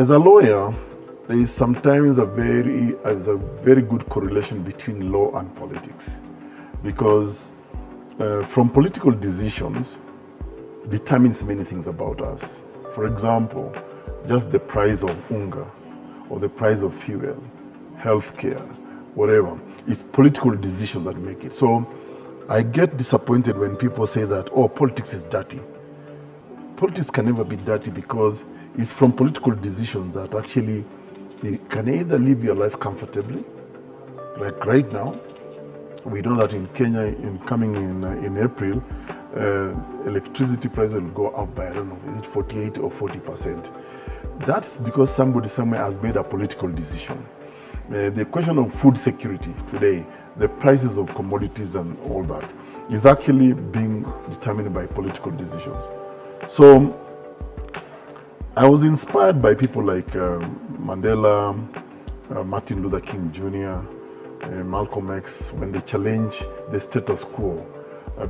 As a lawyer, there is sometimes a very good correlation between law and politics, because from political decisions determines many things about us. For example, just the price of unga or the price of fuel, healthcare, whatever. It's political decisions that make it. So I get disappointed when people say that, oh, politics is dirty. Politics can never be dirty, because it's from political decisions that actually you can either live your life comfortably, like right now. We know that in Kenya, in April, electricity prices will go up by, I don't know, is it 48 or 40%? That's because somebody somewhere has made a political decision. The question of food security today, the prices of commodities and all that, is actually being determined by political decisions. So I was inspired by people like Mandela, Martin Luther King Jr., Malcolm X, when they challenge the status quo.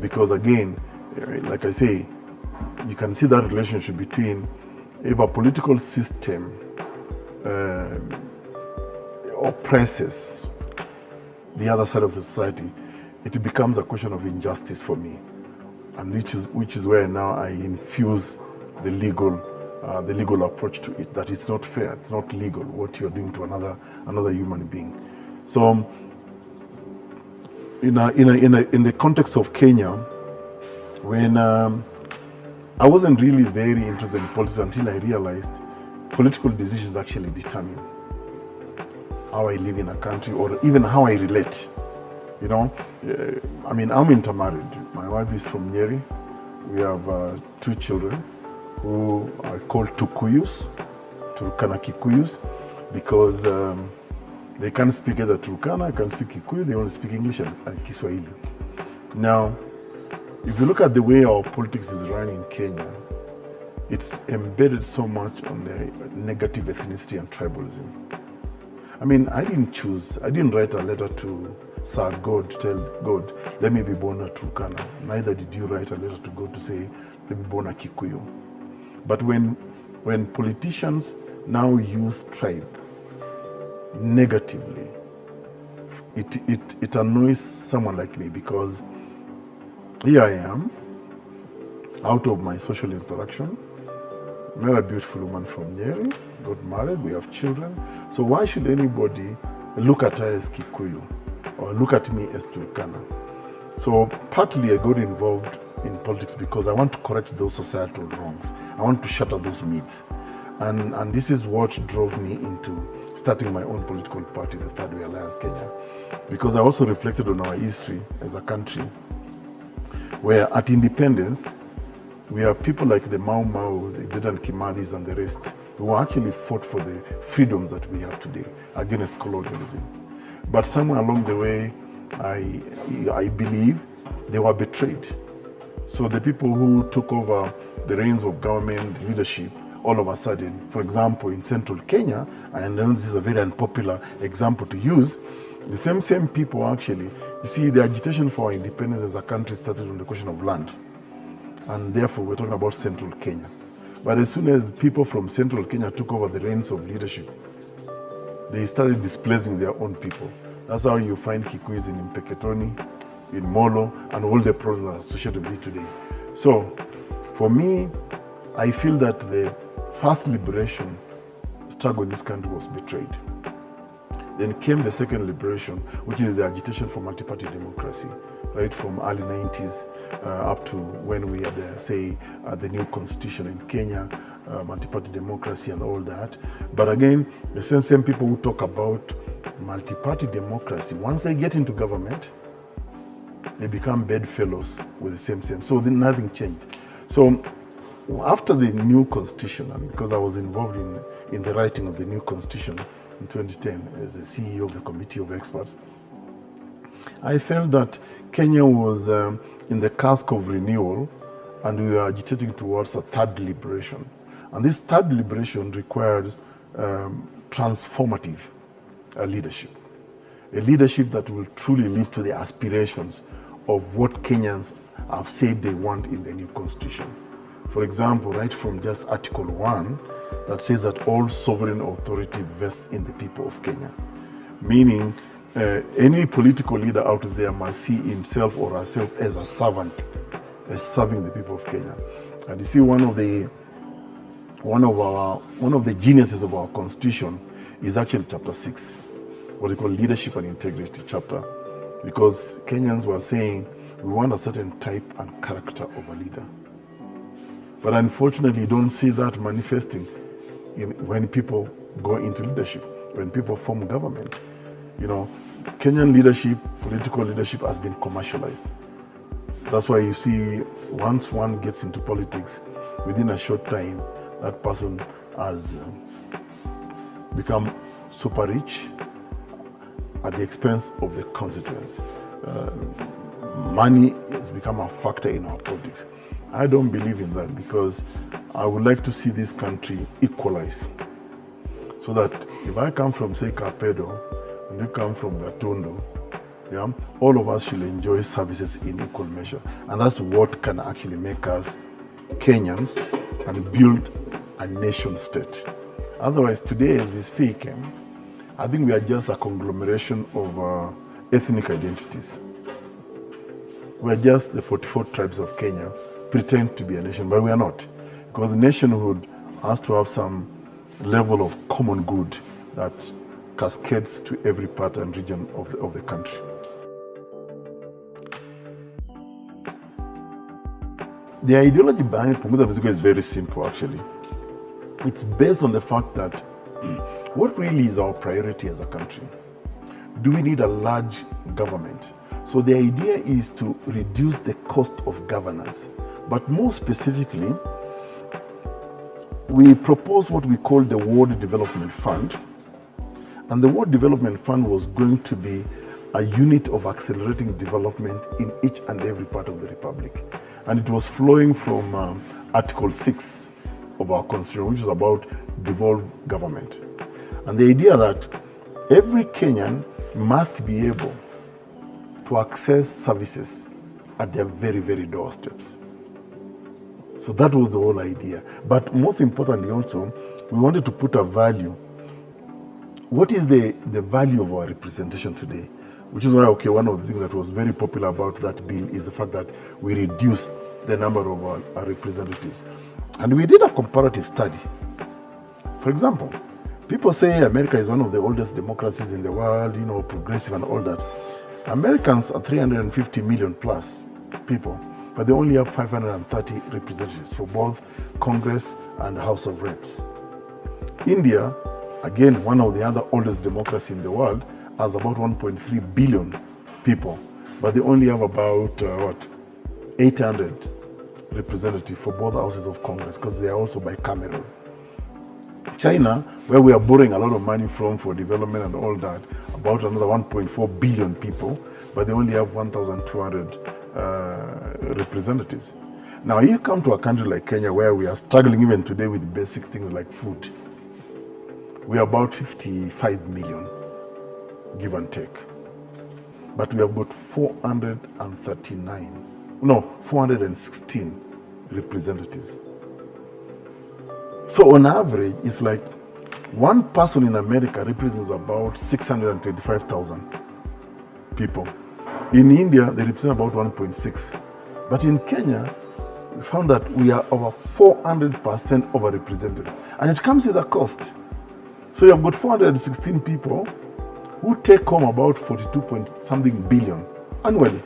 Because again, like I say, you can see that relationship between if a political system oppresses the other side of the society, it becomes a question of injustice for me, and which is where now I infuse the legal approach to it. That it's not fair, it's not legal what you're doing to another human being. So, in the context of Kenya, when I wasn't really very interested in politics until I realized political decisions actually determine how I live in a country, or even how I relate. You know, I mean, I'm intermarried. My wife is from Nyeri. We have 2 children who are called Tukuyus, Turkana Kikuyus, because they can't speak either Turkana, can't speak Kikuyu, they only speak English and Kiswahili. Now, if you look at the way our politics is run in Kenya, it's embedded so much on the negative ethnicity and tribalism. I mean, I didn't write a letter to Sir God to tell God, let me be born a Turkana. Neither did you write a letter to God to say, let me be born a Kikuyu. But when politicians now use tribe negatively, it annoys someone like me, because here I am, out of my social interaction, met a beautiful woman from Nyeri, got married, we have children. So why should anybody look at her as Kikuyu or look at me as Turkana? So partly I got involved in politics because I want to correct those societal wrongs. I want to shatter those myths. And this is what drove me into starting my own political party, the Third Way Alliance Kenya. Because I also reflected on our history as a country, where at independence, we have people like the Mau Mau, the Dedan Kimadis and the rest, who actually fought for the freedoms that we have today against colonialism. But somewhere along the way, I believe they were betrayed. So the people who took over the reins of government, leadership, all of a sudden, for example, in central Kenya, and I know this is a very unpopular example to use, the same people actually, you see, the agitation for our independence as a country started on the question of land. And therefore, we're talking about central Kenya. But as soon as people from central Kenya took over the reins of leadership, they started displacing their own people. That's how you find Kikuyus in Mpeketoni, in Molo, and all the problems that are associated with it today. So, for me, I feel that the first liberation struggle in this country was betrayed. Then came the second liberation, which is the agitation for multi-party democracy, right from early 90s up to when we had, the new constitution in Kenya, multi-party democracy and all that. But again, the same people who talk about multi-party democracy, once they get into government, they become bedfellows with the same. So then nothing changed. So after the new constitution, and because I was involved in the writing of the new constitution in 2010 as the CEO of the committee of experts, I felt that Kenya was in the cusp of renewal, and we were agitating towards a third liberation. And this third liberation requires transformative leadership, a leadership that will truly live to the aspirations of what Kenyans have said they want in the new constitution. For example, right from just Article 1, that says that all sovereign authority vests in the people of Kenya. Meaning, any political leader out there must see himself or herself as a servant, as serving the people of Kenya. And you see, one of the geniuses of our constitution is actually chapter 6, what we call leadership and integrity chapter, because Kenyans were saying we want a certain type and character of a leader. But unfortunately, you don't see that manifesting when people go into leadership, when people form government. You know, Kenyan leadership, political leadership has been commercialized. That's why you see once one gets into politics, within a short time, that person has become super rich at the expense of the constituents. Money has become a factor in our politics. I don't believe in that, because I would like to see this country equalize. So that if I come from, say, Kapedo, and you come from Gatundu, yeah, all of us should enjoy services in equal measure. And that's what can actually make us Kenyans and build a nation state. Otherwise, today as we speak, I think we are just a conglomeration of ethnic identities. We're just the 44 tribes of Kenya pretend to be a nation, but we are not. Because nationhood has to have some level of common good that cascades to every part and region of the country. The ideology behind Punguza Mizigo is very simple, actually. It's based on the fact that what really is our priority as a country? Do we need a large government? So the idea is to reduce the cost of governance. But more specifically, we propose what we call the World Development Fund. And the World Development Fund was going to be a unit of accelerating development in each and every part of the Republic. And it was flowing from Article 6 of our Constitution, which is about devolved government. And the idea that every Kenyan must be able to access services at their very, very doorsteps. So that was the whole idea. But most importantly also, we wanted to put a value. What is the value of our representation today? Which is why, one of the things that was very popular about that bill is the fact that we reduced the number of our representatives. And we did a comparative study. For example, people say America is one of the oldest democracies in the world, progressive and all that. Americans are 350 million plus people, but they only have 530 representatives for both Congress and the House of Reps. India, again, one of the other oldest democracies in the world, has about 1.3 billion people, but they only have about 800 representatives for both houses of Congress, because they are also bicameral. China, where we are borrowing a lot of money from for development and all that, about another 1.4 billion people, but they only have 1,200 representatives. Now, you come to a country like Kenya, where we are struggling even today with basic things like food. We are about 55 million, give and take. But we have got 416 representatives. So on average, it's like one person in America represents about 625,000 people. In India, they represent about 1.6. But in Kenya, we found that we are over 400% overrepresented. And it comes with a cost. So you have got 416 people who take home about 42 point something billion annually.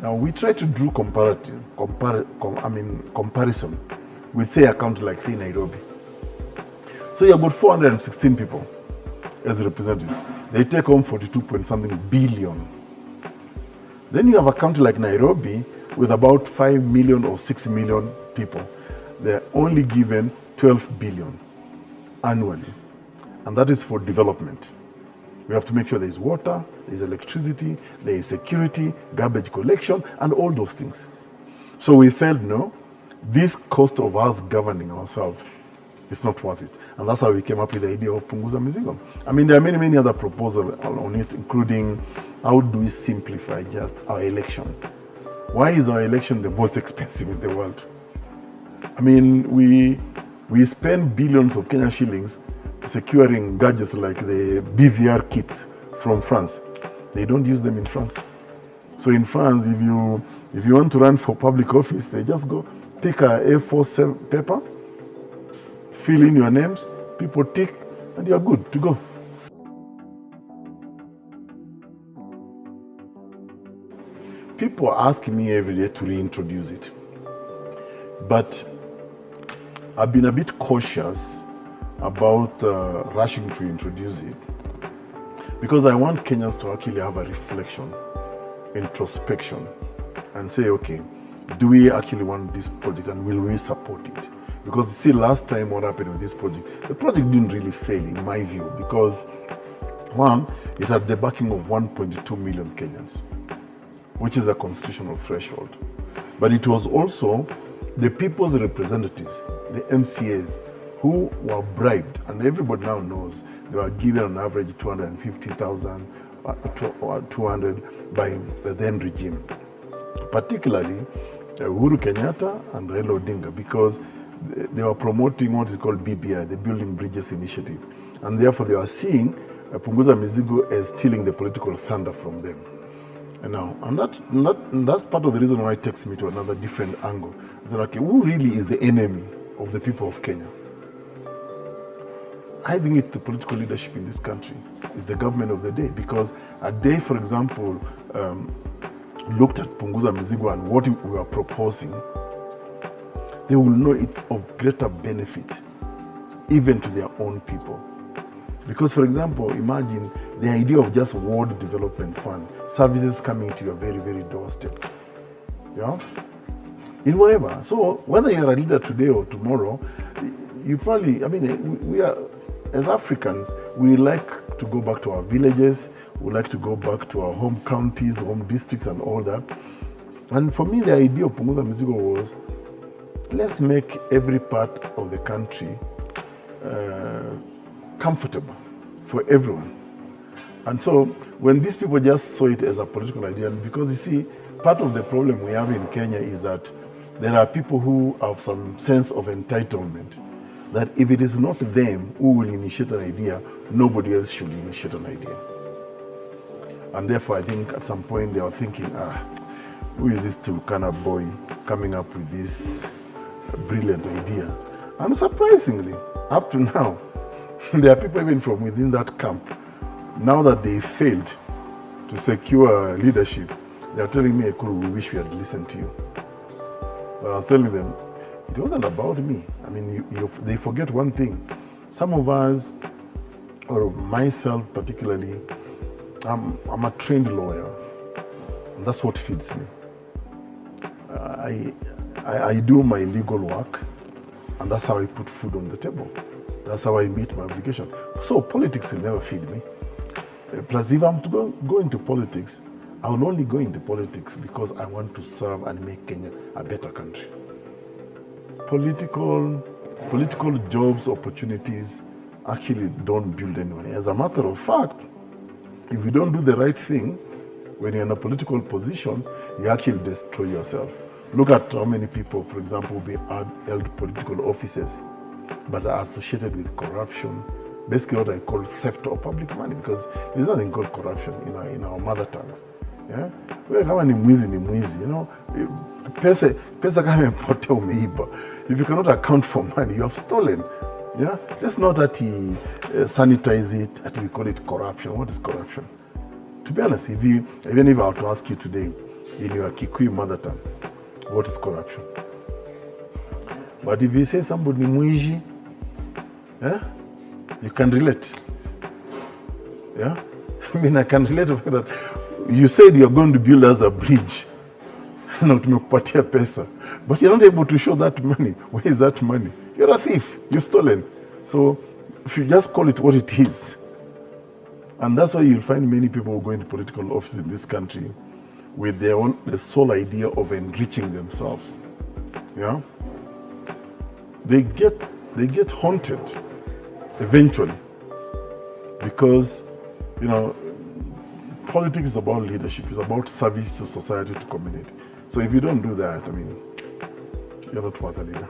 Now we try to do comparison with, say, a county like, say, Nairobi. So you have got 416 people as representatives. They take home 42 point something billion. Then you have a county like Nairobi with about 5 million or 6 million people. They're only given 12 billion annually. And that is for development. We have to make sure there is water, there is electricity, there is security, garbage collection, and all those things. So we felt, no, this cost of us governing ourselves is not worth it. And that's how we came up with the idea of Punguza Mizigo. I mean, there are many, many other proposals on it, including how do we simplify just our election? Why is our election the most expensive in the world? I mean, we We spend billions of Kenyan shillings securing gadgets like the BVR kits from France. They don't use them in France. So in France, if you want to run for public office, they just go pick a A4 paper, fill in your names, people tick, and you're good to go. People ask me every day to reintroduce it. But I've been a bit cautious about rushing to introduce it, because I want Kenyans to actually have a reflection, introspection, and say, okay, do we actually want this project and will we support it? Because see, last time what happened with this project, the project didn't really fail in my view, because one, it had the backing of 1.2 million Kenyans, which is a constitutional threshold. But it was also the people's representatives, the MCAs, who were bribed, and everybody now knows they were given on average 250,000 or 200 by the then regime, particularly Uhuru Kenyatta and Raila Odinga, because they were promoting what is called BBI, the Building Bridges Initiative, and therefore they were seeing Punguza Mizigo as stealing the political thunder from them. And that's part of the reason why it takes me to another different angle. It's like, okay, who really is the enemy of the people of Kenya? I think it's the political leadership in this country. It's the government of the day, because a day, for example, looked at Punguza Mizigo and what we were proposing, they will know it's of greater benefit even to their own people. Because, for example, imagine the idea of just Ward Development Fund, services coming to your very, very doorstep. Yeah? In whatever. So, whether you're a leader today or tomorrow, you probably, we are, as Africans, we like to go back to our villages, we like to go back to our home counties, home districts, and all that. And for me, the idea of Punguza Mizigo was, let's make every part of the country comfortable for everyone. And so when these people just saw it as a political idea, and because you see, part of the problem we have in Kenya is that there are people who have some sense of entitlement, that if it is not them who will initiate an idea, nobody else should initiate an idea. And therefore I think at some point they were thinking, who is this Turkana boy coming up with this brilliant idea? And surprisingly, up to now, there are people even from within that camp, now that they failed to secure leadership, they are telling me, Ekuru, we wish we had listened to you. But I was telling them, it wasn't about me. They forget one thing. Some of us, or myself particularly, I'm a trained lawyer, and that's what feeds me. I do my legal work, and that's how I put food on the table. That's how I meet my obligation. So politics will never feed me. Plus, if I'm to go into politics, I will only go into politics because I want to serve and make Kenya a better country. Political jobs, opportunities actually don't build anyone. As a matter of fact, if you don't do the right thing, when you're in a political position, you actually destroy yourself. Look at how many people, for example, held political offices but are associated with corruption, basically what I call theft of public money, because there's nothing called corruption in our mother tongues. Yeah? Kama ni mwizi, you know, pesa kama imepotea umeiba. If you cannot account for money, you have stolen. Yeah? Let's not sanitize it, we call it corruption. What is corruption? To be honest, even if I were to ask you today, in your Kikuyu mother tongue, what is corruption? But if you say somebody mwizi, yeah, you can relate. Yeah? I can relate to that. You said you're going to build us a bridge, not tumekupatia pesa, but you're not able to show that money. Where is that money? You're a thief. You've stolen. So if you just call it what it is, and that's why you'll find many people who go into political offices in this country with the sole idea of enriching themselves. Yeah, they get haunted eventually, because politics is about leadership. It's about service to society, to community. So if you don't do that, you're not worth a leader.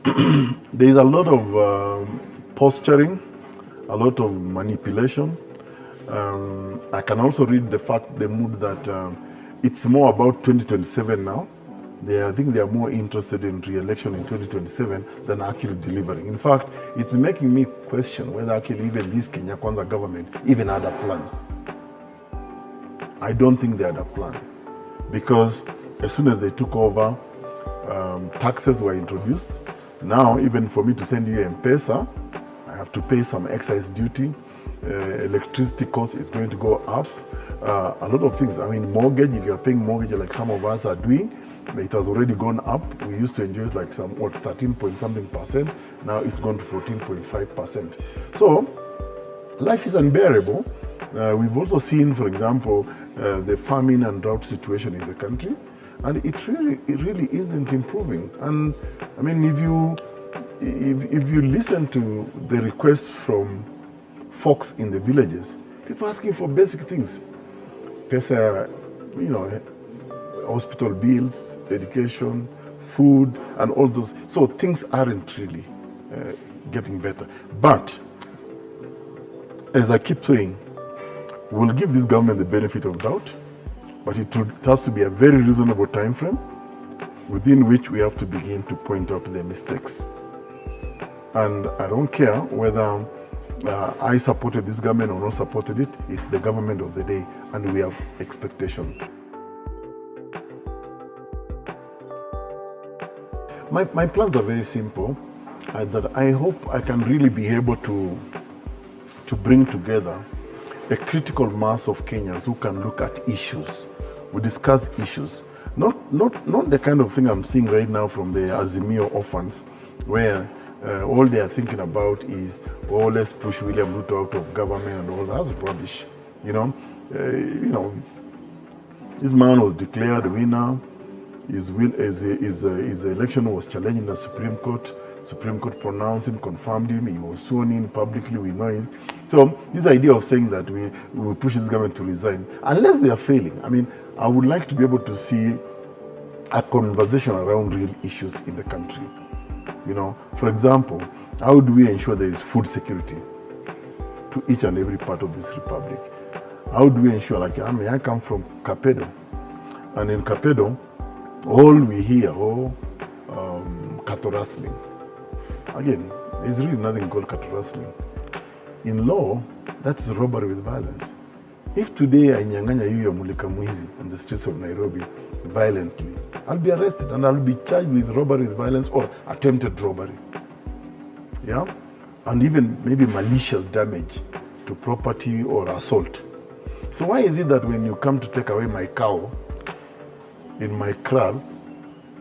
there is a lot of posturing, a lot of manipulation. I can also read the mood that it's more about 2027 now. I think they are more interested in re-election in 2027 than actually delivering. In fact, it's making me question whether actually even this Kenya Kwanza government even had a plan. I don't think they had a plan, because as soon as they took over, taxes were introduced. Now, even for me to send you M-Pesa, I have to pay some excise duty. Electricity cost is going to go up. A lot of things. I mean, mortgage, if you're paying mortgage like some of us are doing, it has already gone up. We used to enjoy like 13 point something percent. Now it's gone to 14.5%. So life is unbearable. We've also seen, for example, the famine and drought situation in the country, and it really isn't improving. And I mean, if you listen to the requests from folks in the villages, people asking for basic things, pesa, hospital bills, education, food, and all those. So things aren't really getting better. But as I keep saying, we'll give this government the benefit of doubt, but it has to be a very reasonable time frame within which we have to begin to point out their mistakes. And I don't care whether I supported this government or not supported it. It's the government of the day, and we have expectation. My plans are very simple, that I hope I can really be able to bring together a critical mass of Kenyans who can look at issues. We discuss issues, not the kind of thing I'm seeing right now from the Azimio orphans, where all they are thinking about is, let's push William Ruto out of government and all that. That's rubbish. This man was declared winner. His election was challenged in the Supreme Court. Supreme Court pronounced him, confirmed him. He was sworn in publicly. We know it. So this idea of saying that we will push this government to resign, unless they are failing. I mean, I would like to be able to see a conversation around real issues in the country. For example, how do we ensure there is food security to each and every part of this republic? How do we ensure, I come from Kapedo, and in Kapedo, all we hear, cattle rustling. Again, there's really nothing called cattle rustling. In law, that's robbery with violence. If today I nyanganya you mulika mwizi on the streets of Nairobi violently, I'll be arrested and I'll be charged with robbery with violence or attempted robbery. Yeah? And even maybe malicious damage to property or assault. So why is it that when you come to take away my cow in my kraal,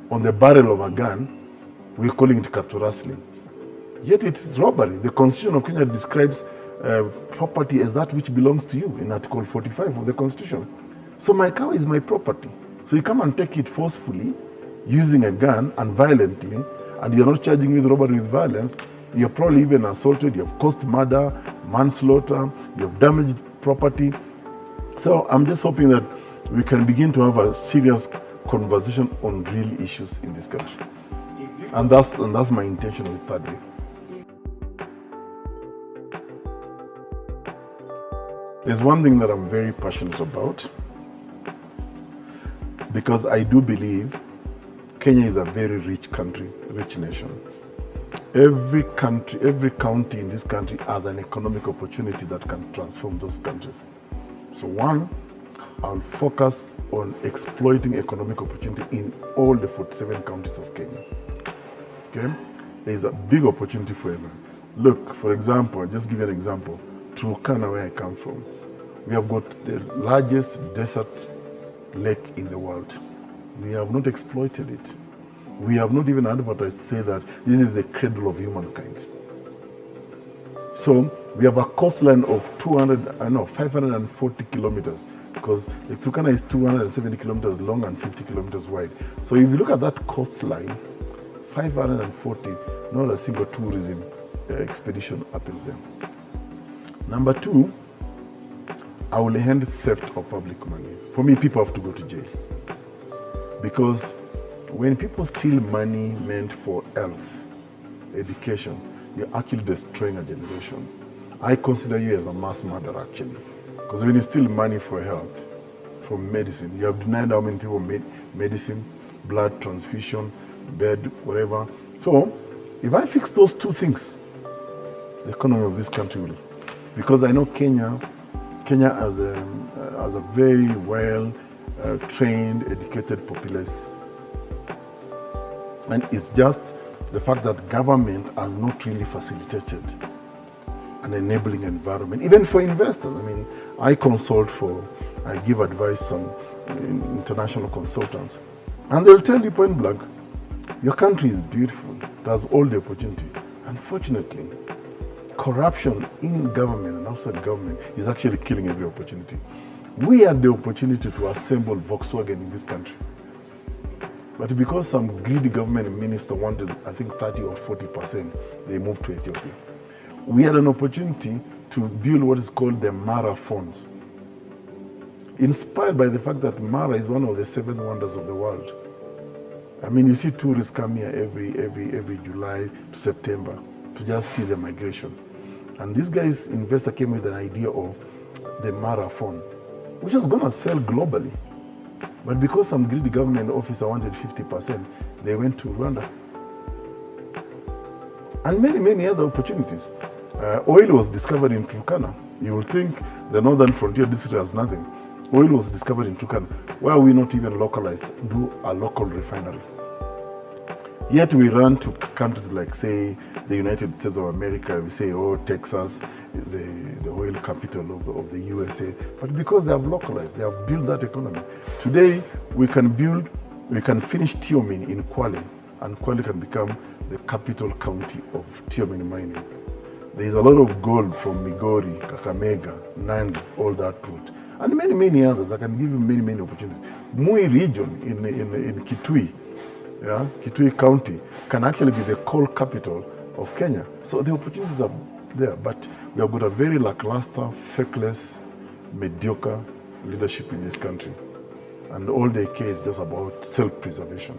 on the barrel of a gun, we're calling it cattle rustling? Yet it's robbery. The Constitution of Kenya describes property as that which belongs to you in Article 45 of the Constitution. So my cow is my property. So you come and take it forcefully, using a gun and violently, and you're not charging me with robbery with violence. You're probably even assaulted, you've caused murder, manslaughter, you've damaged property. So I'm just hoping that we can begin to have a serious conversation on real issues in this country. And that's my intention with Third Way. There's one thing that I'm very passionate about, because I do believe Kenya is a very rich country, rich nation. Every county in this country has an economic opportunity that can transform those countries. So one, I'll focus on exploiting economic opportunity in all the 47 counties of Kenya. Okay? There's a big opportunity for everyone. Look, for example, I'll just give you an example. Turkana, where I come from, we have got the largest desert lake in the world. We have not exploited it. We have not even advertised to say that this is the cradle of humankind. So we have a coastline of 540 kilometers, because the Turkana is 270 kilometers long and 50 kilometers wide. So if you look at that coastline, 540, not a single tourism expedition happens there. Number two, I will end theft of public money. For me, people have to go to jail. Because when people steal money meant for health, education, you're actually destroying a generation. I consider you as a mass murderer, actually. Because when you steal money for health, for medicine, you have denied how many people made medicine, blood transfusion, bed, whatever. So, if I fix those two things, the economy of this country will. Because I know Kenya has a very well trained, educated populace. And it's just the fact that government has not really facilitated an enabling environment, even for investors. I mean, I give advice on international consultants, and they'll tell you point blank, your country is beautiful, it has all the opportunity. Unfortunately, corruption in government and outside government is actually killing every opportunity. We had the opportunity to assemble Volkswagen in this country. But because some greedy government minister wanted, I think 30 or 40%, they moved to Ethiopia. We had an opportunity to build what is called the Mara Funds, inspired by the fact that Mara is one of the 7 wonders of the world. I mean, you see tourists come here every July to September to just see the migration. And this guy's investor came with an idea of the Mara Fund, which was going to sell globally. But because some greedy government officer wanted 50%, they went to Rwanda. And many other opportunities. Oil was discovered in Turkana. You will think the Northern Frontier District has nothing. Oil was discovered in Turkana. Why are we not even localized? Do a local refinery. Yet we run to countries like, say, the United States of America. We say, oh, Texas is the oil capital of the USA. But because they have localized, they have built that economy. Today, we can finish Tiomin in Kwale, and Kwale can become the capital county of Tiomin mining. There is a lot of gold from Migori, Kakamega, Nandi, all that route. And many others. I can give you many opportunities. Mui region in Kitui, Kitui County, can actually be the coal capital of Kenya. So the opportunities are there, but we have got a very lackluster, fakeless, mediocre leadership in this country. And all they care is just about self-preservation.